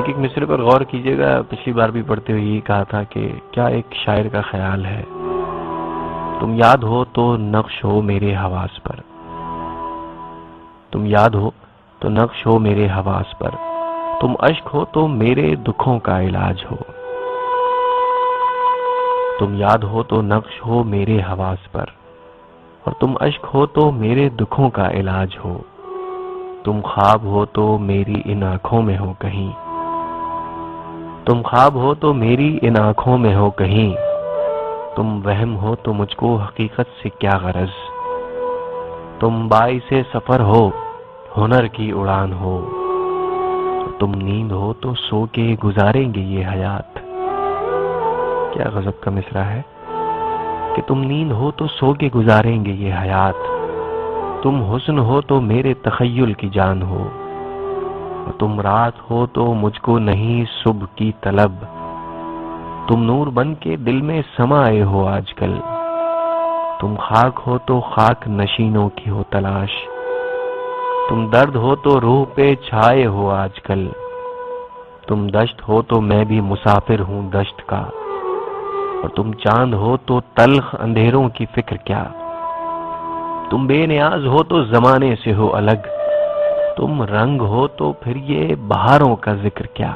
ایک مصرے پر غور کیجئے گا. پچھلی بار بھی پڑھتے ہوئے یہی کہا تھا کہ کیا ایک شاعر کا خیال ہے. تم یاد ہو تو نقش ہو میرے حواس پر. تم یاد ہو تو نقش ہو میرے حواس پر. تم اشک ہو تو میرے دکھوں کا علاج ہو. تم یاد ہو تو نقش ہو میرے حواس پر. اور تم اشک ہو تو میرے دکھوں کا علاج ہو. تم خواب ہو تو میری ان آنکھوں میں ہو کہیں. تم خواب ہو تو میری ان آنکھوں میں ہو کہیں. تم وہم ہو تو مجھ کو حقیقت سے کیا غرض. تم باعث سفر ہو ہنر کی اڑان ہو. تم نیند ہو تو سو کے گزاریں گے یہ حیات. کیا غضب کا مصرع ہے کہ تم نیند ہو تو سو کے گزاریں گے یہ حیات. تم حسن ہو تو میرے تخیل کی جان ہو. تم رات ہو تو مجھ کو نہیں صبح کی طلب. تم نور بن کے دل میں سمائے ہو آج کل. تم خاک ہو تو خاک نشینوں کی ہو تلاش. تم درد ہو تو روح پہ چھائے ہو آج کل. تم دشت ہو تو میں بھی مسافر ہوں دشت کا. اور تم چاند ہو تو تلخ اندھیروں کی فکر کیا. تم بے نیاز ہو تو زمانے سے ہو الگ. تم رنگ ہو تو پھر یہ بہاروں کا ذکر کیا.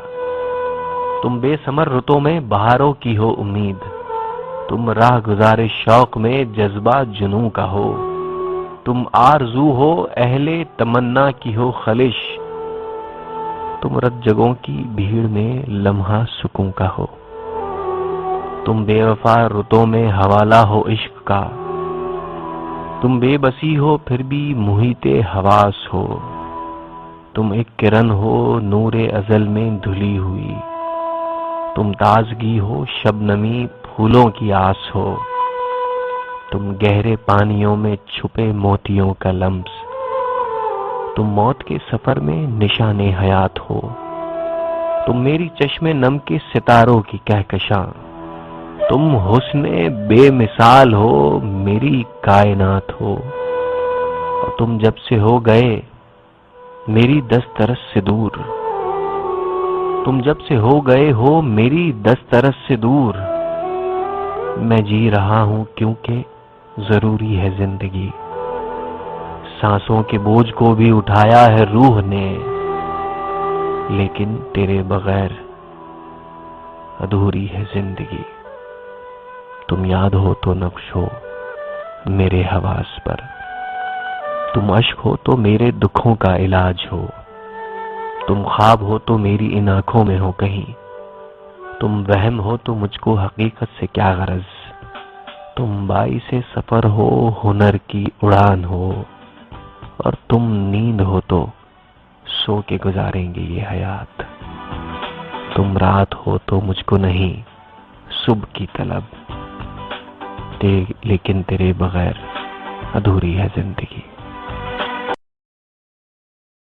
تم بے ثمر رتوں میں بہاروں کی ہو امید. تم راہ گزار شوق میں جذبہ جنوں کا ہو. تم آرزو ہو اہل تمنا کی ہو خلش. تم رت جگوں کی بھیڑ میں لمحہ سکون کا ہو. تم بے وفا رتوں میں حوالہ ہو عشق کا. تم بے بسی ہو پھر بھی محیط حواس ہو. تم ایک کرن ہو نور ازل میں دھلی ہوئی. تم تازگی ہو شبنمی پھولوں کی آس ہو. تم گہرے پانیوں میں چھپے موتیوں کا لمس. تم موت کے سفر میں نشان حیات ہو. تم میری چشم نم کے ستاروں کی کہکشاں. تم حسن بے مثال ہو میری کائنات ہو. اور تم جب سے ہو گئے میری دسترس سے دور. تم جب سے ہو گئے ہو میری دسترس سے دور. میں جی رہا ہوں کیونکہ ضروری ہے زندگی. سانسوں کے بوجھ کو بھی اٹھایا ہے روح نے. لیکن تیرے بغیر ادھوری ہے زندگی. تم یاد ہو تو نقش ہو میرے حواس پر. تم اشک ہو تو میرے دکھوں کا علاج ہو. تم خواب ہو تو میری ان آنکھوں میں ہو کہیں. تم وہم ہو تو مجھ کو حقیقت سے کیا غرض. تم باعث سفر ہو ہنر کی اڑان ہو. اور تم نیند ہو تو سو کے گزاریں گے یہ حیات. تم رات ہو تو مجھ کو نہیں صبح کی طلب. لیکن تیرے بغیر ادھوری ہے زندگی.